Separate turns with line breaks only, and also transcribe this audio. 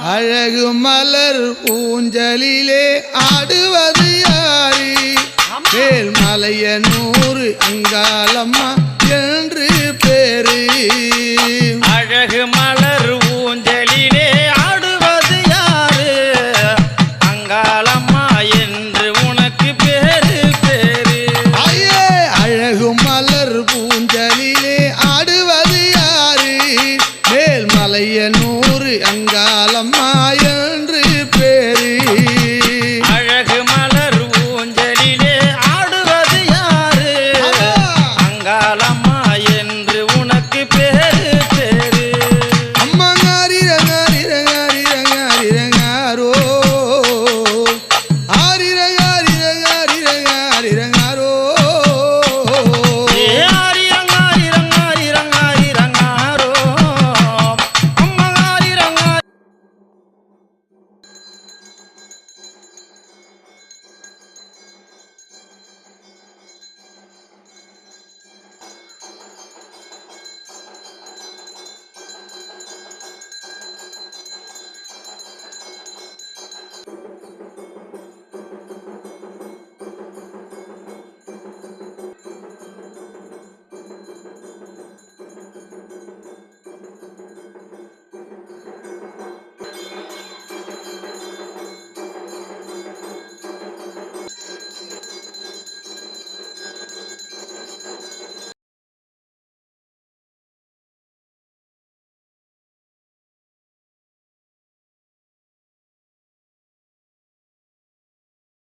அழகு மலர் ஊஞ்சலிலே ஆடுவது யாரு வேல்மலையனூர் அங்காளம்மா என்று பேரு
அழகு மலர் ஊஞ்சலிலே ஆடுவது யாரு அங்காளம்மா என்று உனக்கு பேரு பேரு
ஐயே அழகு மலர் ஊஞ்சலிலே ஆடுவது யாரு வேல்மலையனூர் அங்காளம்மா